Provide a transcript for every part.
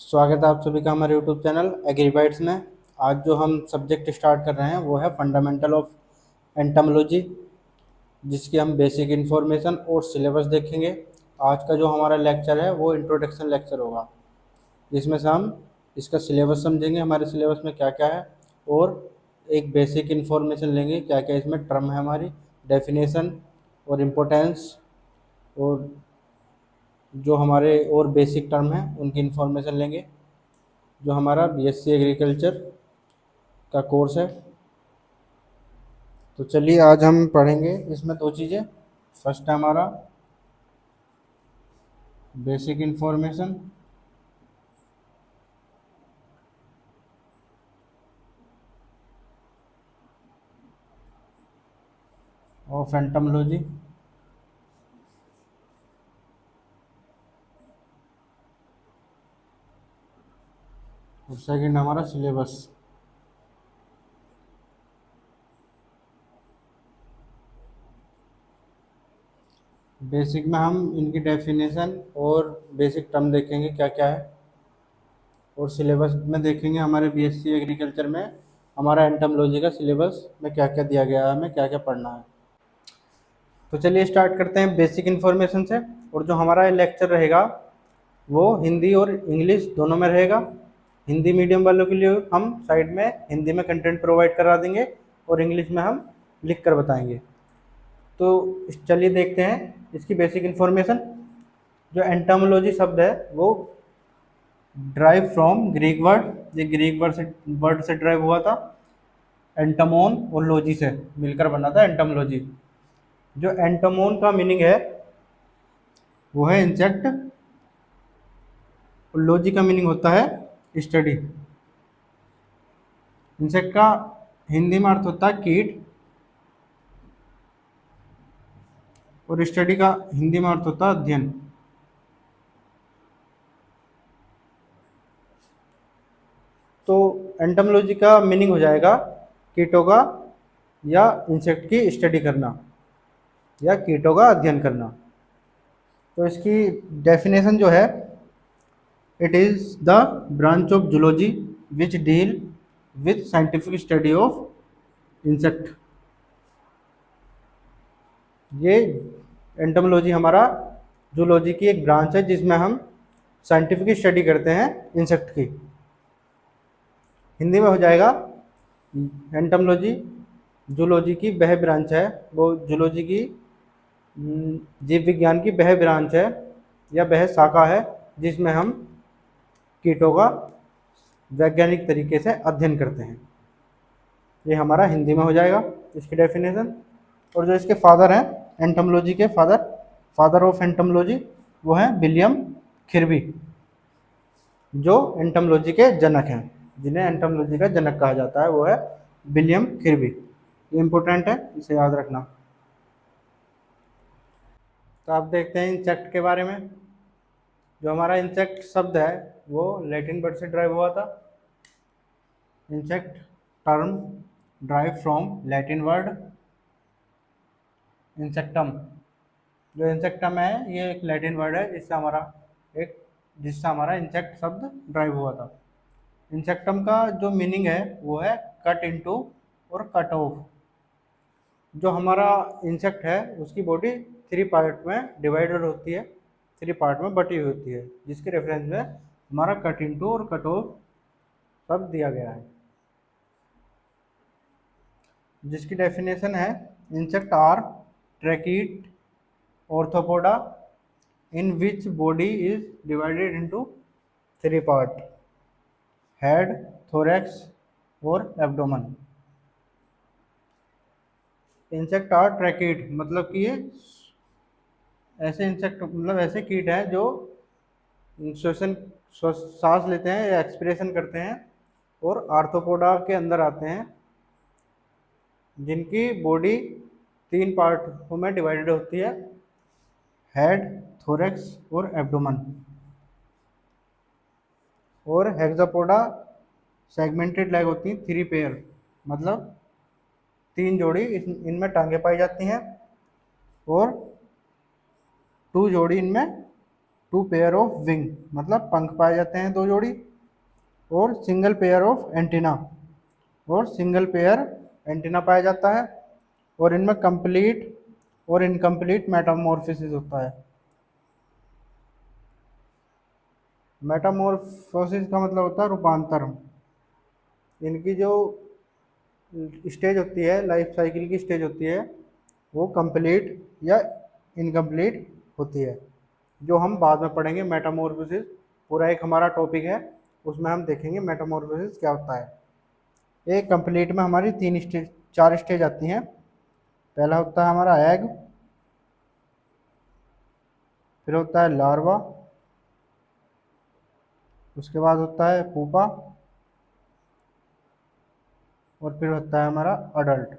स्वागत है आप सभी का हमारे यूट्यूब चैनल एग्रीबाइट्स में। आज जो हम सब्जेक्ट स्टार्ट कर रहे हैं वो है फंडामेंटल ऑफ एंटमोलॉजी, जिसकी हम बेसिक इन्फॉर्मेशन और सिलेबस देखेंगे। आज का जो हमारा लेक्चर है वो इंट्रोडक्शन लेक्चर होगा, जिसमें से हम इसका सिलेबस समझेंगे, हमारे सिलेबस में क्या क्या है, और एक बेसिक इन्फॉर्मेशन लेंगे क्या क्या इसमें टर्म है, हमारी डेफिनेशन और इम्पोर्टेंस, और जो हमारे और बेसिक टर्म हैं उनकी इन्फॉर्मेशन लेंगे। जो हमारा बीएससी एग्रीकल्चर का कोर्स है। तो चलिए आज हम पढ़ेंगे इसमें दो चीज़ें। फर्स्ट है हमारा बेसिक इन्फॉर्मेशन ऑफ एंटमोलॉजी, और सेकंड हमारा सिलेबस। बेसिक में हम इनकी डेफिनेशन और बेसिक टर्म देखेंगे क्या क्या है, और सिलेबस में देखेंगे हमारे बीएससी एग्रीकल्चर में हमारा एंटमोलॉजी का सिलेबस में क्या क्या दिया गया है, हमें क्या क्या पढ़ना है। तो चलिए स्टार्ट करते हैं बेसिक इन्फॉर्मेशन से। और जो हमारा लेक्चर रहेगा वो हिंदी और इंग्लिश दोनों में रहेगा। हिंदी मीडियम वालों के लिए हम साइड में हिंदी में कंटेंट प्रोवाइड करा देंगे और इंग्लिश में हम लिख कर बताएंगे। तो चलिए देखते हैं इसकी बेसिक इन्फॉर्मेशन। जो एंटोमोलॉजी शब्द है वो ड्राइव फ्रॉम ग्रीक वर्ड, ये ग्रीक वर्ड से ड्राइव हुआ था। एंटोमोन और लॉजी से मिलकर बना था एंटोमोलॉजी। जो एंटोमोन का मीनिंग है वो है इंसेक्ट, और लॉजी का मीनिंग होता है स्टडी। इंसेक्ट का हिंदी में अर्थ होता है कीट, और स्टडी का हिंदी में अर्थ होता है अध्ययन। तो एंटोमोलॉजी का मीनिंग हो जाएगा कीटों का या इंसेक्ट की स्टडी करना या कीटों का अध्ययन करना। तो इसकी डेफिनेशन जो है, it is the branch of zoology which deal with scientific study of insect. ये एंटोमोलॉजी हमारा जूलॉजी की एक ब्रांच है जिसमें हम साइंटिफिक स्टडी करते हैं इंसेक्ट की। हिंदी में हो जाएगा एंटोमोलॉजी जूलॉजी की वह ब्रांच है, वो जूलॉजी की जीव विज्ञान की वह ब्रांच है या वह शाखा है जिसमें हम कीटों का वैज्ञानिक तरीके से अध्ययन करते हैं। ये हमारा हिंदी में हो जाएगा इसकी डेफिनेशन। और जो इसके फादर हैं एंटोमोलॉजी के फादर ऑफ एंटोमोलॉजी वो हैं विलियम खिरबी, जो एंटोमोलॉजी के जनक हैं। जिन्हें एंटोमोलॉजी का जनक कहा जाता है वो है विलियम खिरबी। ये इंपॉर्टेंट है, इसे याद रखना। तो आप देखते हैं इंसेक्ट के बारे में। जो हमारा इंसेक्ट शब्द है वो लैटिन वर्ड से ड्राइव हुआ था। Insect term derive from Latin word insectum. जो इंसेक्टम है ये एक लैटिन वर्ड है जिससे हमारा इंसेक्ट शब्द ड्राइव हुआ था। इंसेक्टम का जो मीनिंग है वो है कट इनटू और कट ऑफ। जो हमारा इंसेक्ट है उसकी बॉडी थ्री पार्ट में डिवाइडेड होती है, थ्री पार्ट में बटी हुई होती है, जिसके रेफरेंस में हमारा कट इनटू और कट ऑफ शब्द दिया गया है। जिसकी डेफिनेशन है insect are tracheate arthropoda in which body is divided into three part, head, thorax और एब्डोमेन। इंसेक्ट आर ट्रैकीड मतलब कि ये ऐसे इंसेक्ट मतलब ऐसे कीट हैं जो श्वसन सांस लेते हैं या एक्सपिरेशन करते हैं और आर्थ्रोपोडा के अंदर आते हैं, जिनकी बॉडी तीन पार्टों में डिवाइडेड होती है, हेड, थोरैक्स और एब्डोमेन। और हेक्सापोडा सेगमेंटेड लेग होती हैं, थ्री पेयर मतलब तीन जोड़ी इनमें टांगे पाई जाती हैं, और टू जोड़ी इनमें टू पेयर ऑफ विंग, मतलब पंख पाए जाते हैं 2 जोड़ी, और सिंगल पेयर ऑफ एंटीना, और सिंगल पेयर एंटीना पाया जाता है, और इनमें कंप्लीट और इनकम्प्लीट मेटामॉर्फोसिस होता है। मेटामॉर्फोसिस का मतलब होता है रूपांतर। इनकी जो स्टेज होती है, लाइफ साइकिल की स्टेज होती है, वो कंप्लीट या इनकम्प्लीट होती है, जो हम बाद में पढ़ेंगे। मेटामॉर्फोसिस पूरा एक हमारा टॉपिक है, उसमें हम देखेंगे मेटामॉर्फोसिस क्या होता है। एक कंप्लीट में हमारी 3 स्टेज 4 स्टेज आती हैं। पहला होता है हमारा एग, फिर होता है लार्वा, उसके बाद होता है पूपा, और फिर होता है हमारा अडल्ट।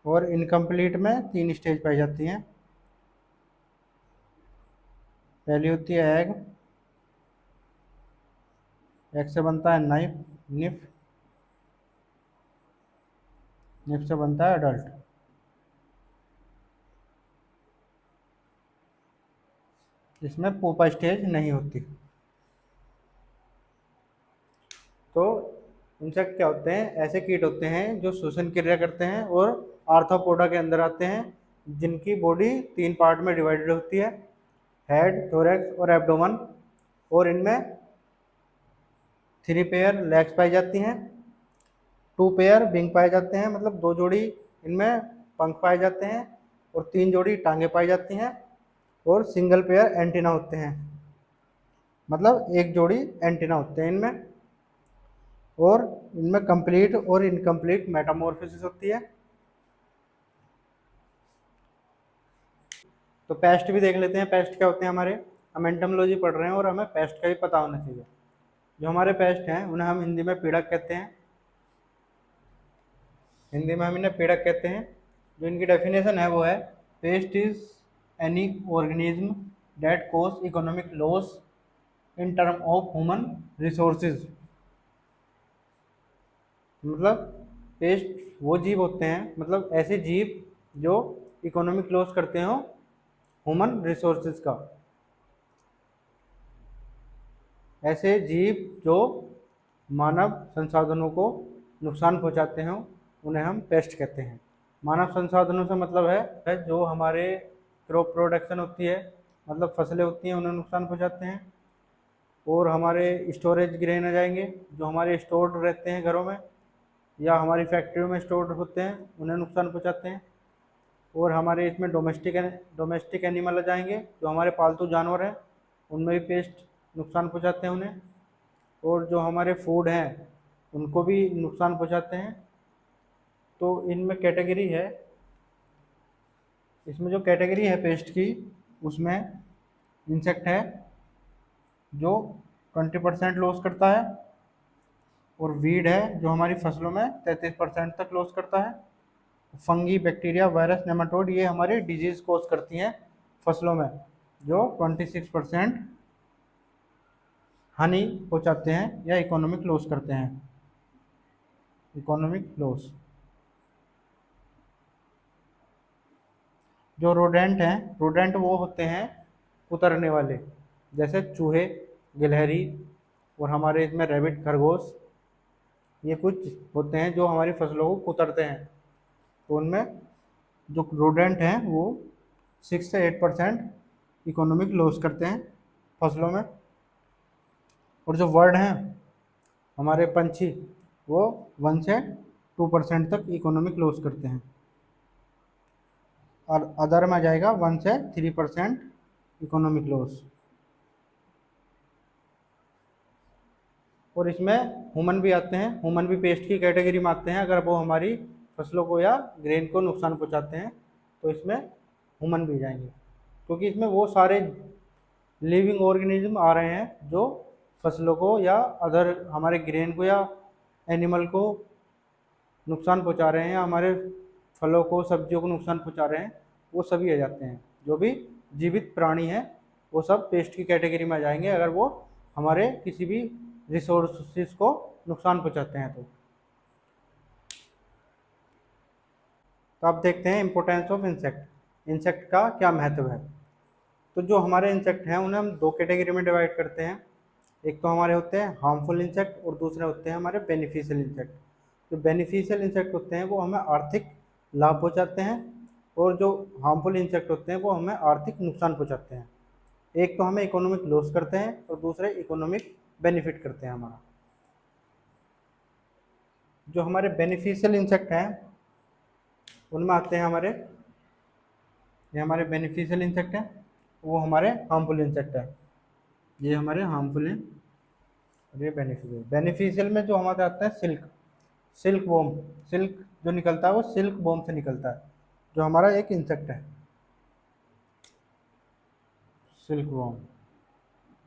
और इनकम्प्लीट में 3 स्टेज पाई जाती हैं। पहली होती है एग, एग से बनता है निफ, निफ से बनता है अडल्ट। इसमें पूपा स्टेज नहीं होती। तो इंसेक्ट क्या होते हैं? ऐसे कीट होते हैं जो श्वसन क्रिया करते हैं और आर्थ्रोपोडा के अंदर आते हैं, जिनकी बॉडी 3 पार्ट में डिवाइडेड होती है, हेड, थोरैक्स और एब्डोमन। और इनमें 3 पेयर लेग्स पाई जाती हैं, 2 पेयर विंग पाए जाते हैं, मतलब 2 जोड़ी इनमें पंख पाए जाते हैं, और 3 जोड़ी टांगे पाई जाती हैं, और सिंगल पेयर एंटीना होते हैं, मतलब 1 जोड़ी एंटीना होते हैं इनमें। और इनमें कंप्लीट और इनकम्प्लीट मेटामॉर्फोसिस होती है। तो पेस्ट भी देख लेते हैं। पेस्ट क्या होते हैं हमारे? हम एंटोमोलॉजी पढ़ रहे हैं और हमें पेस्ट का भी पता होना चाहिए। जो हमारे पेस्ट हैं उन्हें हम हिंदी में पीड़क कहते हैं। हिंदी में हम इन्हें पीड़क कहते हैं। जो इनकी डेफिनेशन है वो है, paste is any organism that cause economic loss in term of human resources. मतलब पेस्ट वो जीव होते हैं, मतलब ऐसे जीव जो इकोनॉमिक लॉस करते हो ह्यूमन रिसोर्सेज का। ऐसे जीव जो मानव संसाधनों को नुकसान पहुंचाते हो उन्हें हम पेस्ट कहते हैं। मानव संसाधनों से मतलब है जो हमारे क्रॉप प्रोडक्शन होती है, मतलब फसलें होती हैं, उन्हें नुकसान पहुंचाते हैं। और हमारे स्टोरेज गिरे न जाएंगे, जो हमारे स्टोर्ड रहते हैं घरों में या हमारी फैक्ट्रियों में स्टोर्ड होते हैं, उन्हें नुकसान पहुंचाते हैं। और हमारे इसमें डोमेस्टिक एनिमल आ जाएंगे, जो हमारे पालतू जानवर हैं, उनमें भी पेस्ट नुकसान पहुंचाते हैं उन्हें। और जो हमारे फूड हैं उनको भी नुकसान पहुंचाते हैं। तो इनमें कैटेगरी है, इसमें जो कैटेगरी है पेस्ट की, उसमें इंसेक्ट है जो 20% लॉस करता है, और वीड है जो हमारी फसलों में 33% तक लॉस करता है। फंगी, बैक्टीरिया, वायरस, नेमाटोड ये हमारी डिजीज कॉज करती हैं फसलों में, जो 26% हानि पहुंचाते हैं या इकोनॉमिक लॉस करते हैं। Economic loss. जो रोडेंट हैं, रोडेंट वो होते हैं कुतरने वाले, जैसे चूहे, गिलहरी, और हमारे इसमें रैबिट, खरगोश, ये कुछ होते हैं जो हमारी फसलों को कुतरते हैं। तो उनमें जो रोडेंट हैं वो 6 से 8% इकोनॉमिक लॉस करते हैं फसलों में। और जो वर्ड हैं हमारे पंछी, वो 1 से 2% तक इकोनॉमिक लॉस करते हैं। और अदर में आ जाएगा 1 से 3% इकोनॉमिक लॉस। और इसमें ह्यूमन भी आते हैं, ह्यूमन भी पेस्ट की कैटेगरी में आते हैं। अगर वो हमारी फसलों को या ग्रेन को नुकसान पहुंचाते हैं तो इसमें ह्यूमन भी जाएंगे, क्योंकि इसमें वो सारे लिविंग ऑर्गेनिज्म आ रहे हैं जो फसलों को या अदर हमारे ग्रेन को या एनिमल को नुकसान पहुंचा रहे हैं, या हमारे फलों को, सब्जियों को नुकसान पहुंचा रहे हैं, वो सभी आ जाते हैं। जो भी जीवित प्राणी हैं वो सब पेस्ट की कैटेगरी में आ जाएंगे, अगर वो हमारे किसी भी रिसोर्सेज को नुकसान पहुंचाते हैं। तो आप देखते हैं इम्पोर्टेंस ऑफ इंसेक्ट, इंसेक्ट का क्या महत्व है। तो जो हमारे इंसेक्ट हैं उन्हें हम दो कैटेगरी में डिवाइड करते हैं। एक तो हमारे होते हैं हार्मफुल इंसेक्ट और दूसरे होते हैं हमारे बेनिफिशियल इंसेक्ट। जो बेनिफिशियल इंसेक्ट होते हैं वो हमें आर्थिक लाभ पहुंचाते हैं, और जो हार्मफुल इंसेक्ट होते हैं वो हमें आर्थिक नुकसान पहुंचाते हैं। एक तो हमें इकोनॉमिक लॉस करते हैं और दूसरे इकोनॉमिक बेनिफिट करते हैं हमारा। जो हमारे बेनिफिशियल इंसेक्ट हैं उनमें आते हैं हमारे, ये हमारे बेनिफिशियल इंसेक्ट हैं, वो हमारे हार्मफुल इंसेक्ट है। ये हमारे हार्मफुल हैं और ये बेनिफिशियल। बेनिफिशियल में जो हमारे आता है सिल्क, सिल्क वॉर्म, सिल्क जो निकलता है वो सिल्क वॉर्म से निकलता है, जो हमारा एक इंसेक्ट है सिल्क वॉर्म,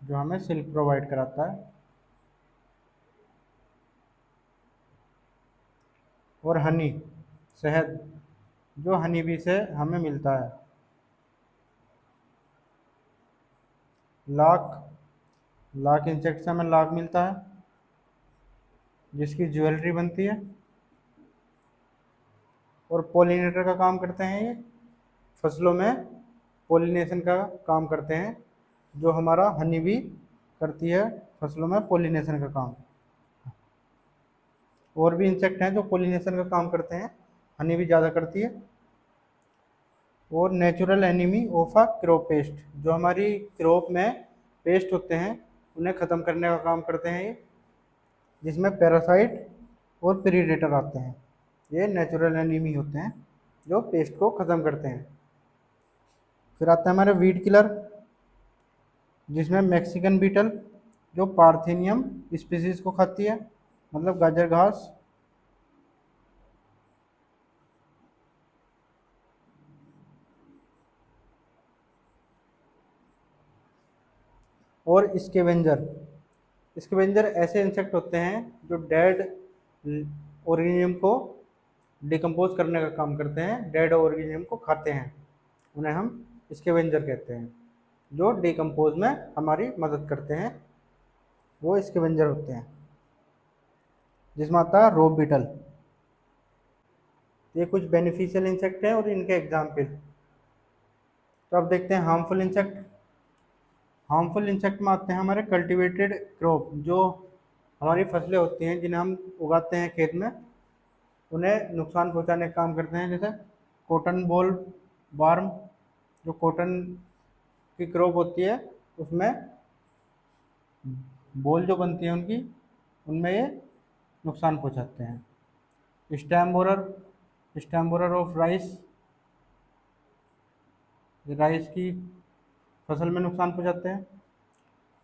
जो हमें सिल्क प्रोवाइड कराता है। और हनी, शहद, जो हनी बी से हमें मिलता है। लाख, लाख इंसेक्ट से हमें लाख मिलता है जिसकी ज्वेलरी बनती है। और पोलिनेटर का काम करते हैं ये, फसलों में पोलिनेशन का काम करते हैं, जो हमारा हनी बी करती है फसलों में पोलिनेशन का काम। और भी इंसेक्ट हैं जो पोलिनेशन का काम करते हैं, हनी बी ज़्यादा करती है। और natural enemy of a crop paste, जो हमारी क्रॉप में पेस्ट होते हैं उन्हें ख़त्म करने का काम करते हैं ये, जिसमें पैरासाइट और प्रीडेटर आते हैं। ये नेचुरल एनिमी होते हैं जो पेस्ट को ख़त्म करते हैं। फिर आता है हमारे वीड किलर, जिसमें मैक्सिकन बीटल जो पार्थेनियम स्पीसीज को खाती है, मतलब गाजर घास। और स्केवेंजर, स्केवेंजर ऐसे इंसेक्ट होते हैं जो डेड ऑर्गेनिज्म को डिकम्पोज करने का काम करते हैं, डेड ऑर्गेनिज्म को खाते हैं, उन्हें हम स्केवेंजर कहते हैं। जो डिकम्पोज में हमारी मदद करते हैं वो स्केवेंजर होते हैं। जिसमें आता है रोब बीटल। ये कुछ बेनिफिशियल इंसेक्ट हैं और इनके एग्जाम्पल। तो अब देखते हैं हार्मफुल इंसेक्ट। हार्मफुल इंसेक्ट में आते हैं हमारे कल्टीवेटेड क्रॉप, जो हमारी फसलें होती हैं जिन्हें हम उगाते हैं खेत में, उन्हें नुकसान पहुंचाने का काम करते हैं। जैसे कॉटन बॉल वार्म, जो कॉटन की क्रॉप होती है उसमें बॉल जो बनती है उनकी, उनमें ये नुकसान पहुंचाते हैं। Stem borer, stem borer of rice, rice की फसल में नुकसान पहुंचाते हैं।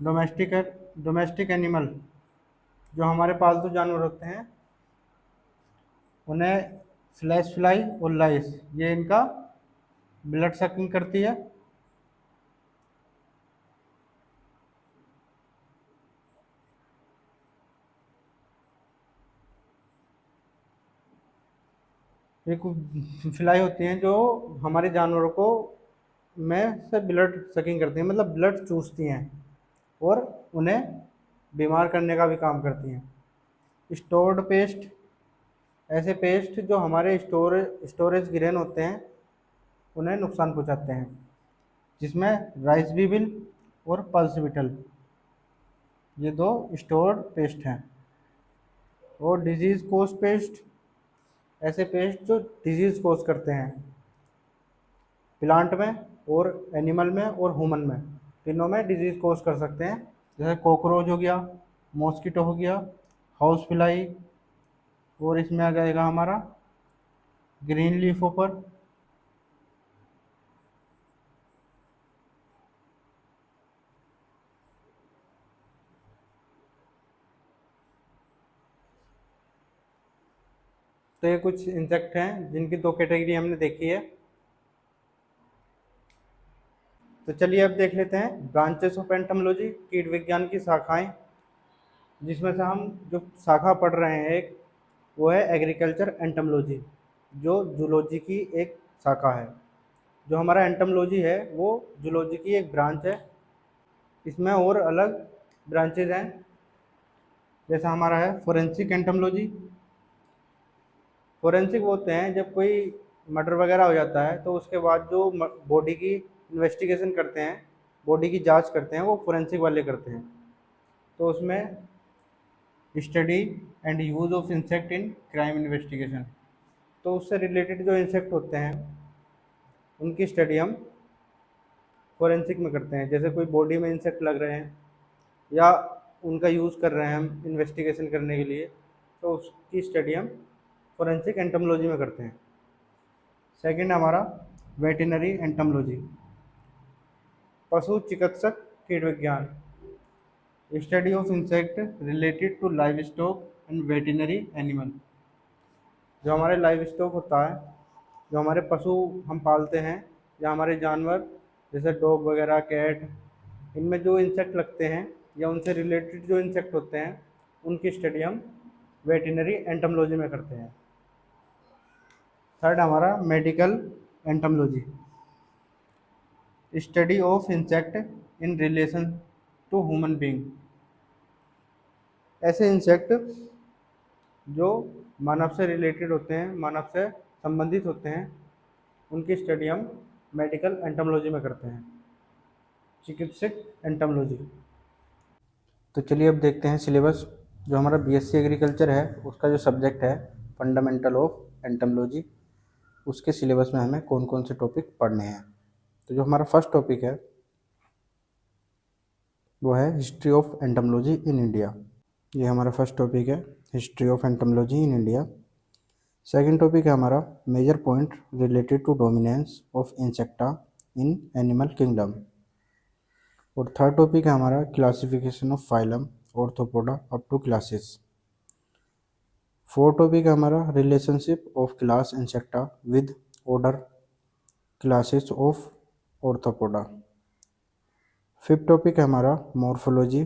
डोमेस्टिक, डोमेस्टिक एनिमल, जो हमारे पालतू जानवर होते हैं उन्हें फ्लैश फ्लाई और लाइस, ये इनका ब्लड सकिंग करती है। ये कुछ फ्लाई होती हैं जो हमारे जानवरों को में से ब्लड सकिंग करती हैं, मतलब ब्लड चूसती हैं और उन्हें बीमार करने का भी काम करती हैं। स्टोर्ड पेस्ट, ऐसे पेस्ट जो हमारे स्टोरेज ग्रेन होते हैं उन्हें नुकसान पहुंचाते हैं, जिसमें राइस बीविल और पल्स बीटल, ये दो स्टोर्ड पेस्ट हैं। और डिजीज कोज पेस्ट, ऐसे पेस्ट जो डिजीज कोज करते हैं प्लांट में और एनिमल में और ह्यूमन में, तीनों में डिजीज कोज कर सकते हैं। जैसे कॉकरोच हो गया, मॉस्किटो हो गया, हाउस फ्लाई, और इसमें आ जाएगा हमारा ग्रीन लीफ होपर। तो ये कुछ इंसेक्ट हैं जिनकी दो कैटेगरी हमने देखी है। तो चलिए अब देख लेते हैं ब्रांचेस ऑफ एंटोमोलॉजी, कीट विज्ञान की शाखाएं, जिसमें से हम जो शाखा पढ़ रहे हैं एक, वो है एग्रीकल्चर एंटोमोलॉजी, जो जूलॉजी की एक शाखा है। जो हमारा एंटोमोलॉजी है वो जूलॉजी की एक ब्रांच है। इसमें और अलग ब्रांचेज हैं जैसा हमारा है फोरेंसिक एंटोमोलॉजी। फोरेंसिक होते हैं जब कोई मर्डर वगैरह हो जाता है तो उसके बाद जो बॉडी की इन्वेस्टिगेशन करते हैं, बॉडी की जांच करते हैं, वो फोरेंसिक वाले करते हैं। तो उसमें study and use of insect in crime investigation, तो उससे रिलेटेड जो इंसेक्ट होते हैं उनकी स्टडी हम फोरेंसिक में करते हैं। जैसे कोई बॉडी में इंसेक्ट लग रहे हैं या उनका यूज़ कर रहे हैं हम इन्वेस्टिगेशन करने के लिए, तो उसकी स्टडी हम फोरेंसिक एंटोमोलॉजी में करते हैं। सेकंड हमारा वेटरनरी एंटोमोलॉजी, पशु चिकित्सक कीट विज्ञान, study of insect related to livestock and veterinary animal. जो हमारे लाइव स्टॉक होता है, जो हमारे पशु हम पालते हैं या हमारे जानवर जैसे डॉग वगैरह, कैट, इनमें जो इंसेक्ट लगते हैं या उनसे रिलेटेड जो इंसेक्ट होते हैं उनकी स्टडी हम वेटरनरी एंटोमोलॉजी में करते हैं। थर्ड हमारा medical entomology, study of insect in relation to human being. ऐसे इंसेक्ट जो मानव से रिलेटेड होते हैं, मानव से संबंधित होते हैं, उनकी स्टडी हम मेडिकल एंटोमोलॉजी में करते हैं, चिकित्सक एंटोमोलॉजी। तो चलिए अब देखते हैं सिलेबस। जो हमारा बीएससी एग्रीकल्चर है उसका जो सब्जेक्ट है फंडामेंटल ऑफ एंटोमोलॉजी, उसके सिलेबस में हमें कौन कौन से टॉपिक पढ़ने हैं। तो जो हमारा फर्स्ट टॉपिक है वो है history of entomology in India. ये हमारा फर्स्ट टॉपिक है, history of entomology in India. Second topic है हमारा major point related to dominance of insecta in animal kingdom. और थर्ड टॉपिक है हमारा classification of phylum arthropoda up to classes. Fourth topic है हमारा relationship of class insecta with order classes of arthropoda. Fifth topic है हमारा morphology,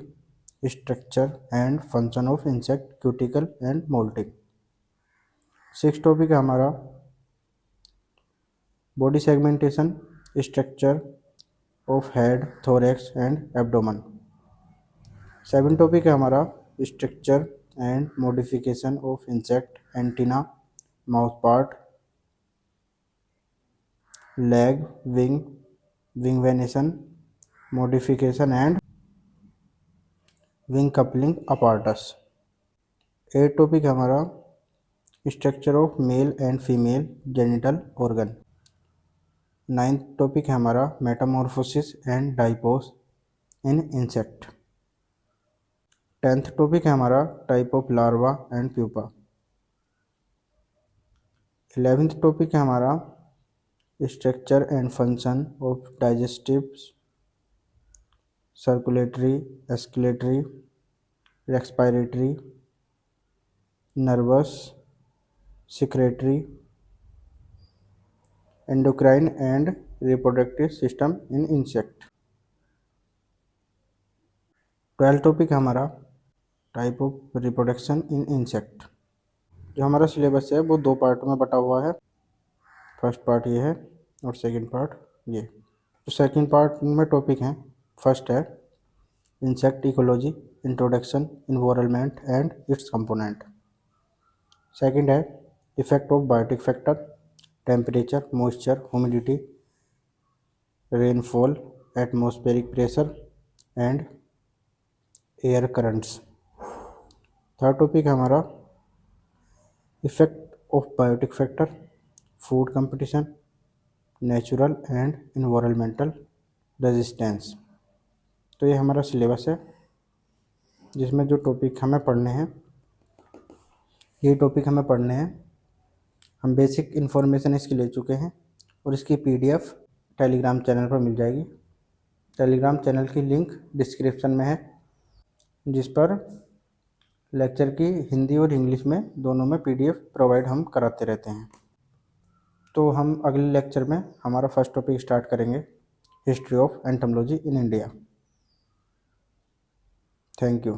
structure and function of insect, cuticle and moulting. Six topic है हमारा body segmentation, structure of head, thorax and abdomen. Seven topic है हमारा structure and modification of insect, antenna, mouth part, leg, wing, wing venation, modification and wing coupling apparatus. Eight topic है हमारा structure of male and female genital organ. Ninth topic है हमारा metamorphosis and diapause in insect. Tenth topic है हमारा type of larva and pupa. 11th topic है हमारा structure and function of digestive, circulatory, excretory, respiratory, nervous, secretory, endocrine and reproductive system in insect. 12th topic हमारा type of reproduction in insect. जो हमारा syllabus है वो दो part में बटा हुआ है, फर्स्ट पार्ट ये है और सेकंड पार्ट ये। तो सेकंड पार्ट में टॉपिक हैं, फर्स्ट है insect ecology, introduction, environment and its component. Second है effect of biotic factor, temperature, moisture, humidity, rainfall, atmospheric pressure and air currents. Third topic है हमारा effect of biotic factor, food competition, natural and environmental resistance. तो ये हमारा syllabus है जिसमें जो topic हमें पढ़ने हैं, ये टॉपिक हमें पढ़ने हैं। हम बेसिक इन्फॉर्मेशन इसकी ले चुके हैं और इसकी पीडीएफ टेलीग्राम चैनल पर मिल जाएगी। टेलीग्राम चैनल की लिंक डिस्क्रिप्शन में है, जिस पर लेक्चर की हिंदी और इंग्लिश में दोनों में पीडीएफ प्रोवाइड हम कराते रहते हैं। तो हम अगले लेक्चर में हमारा फर्स्ट टॉपिक स्टार्ट करेंगे, history of entomology in India. Thank you.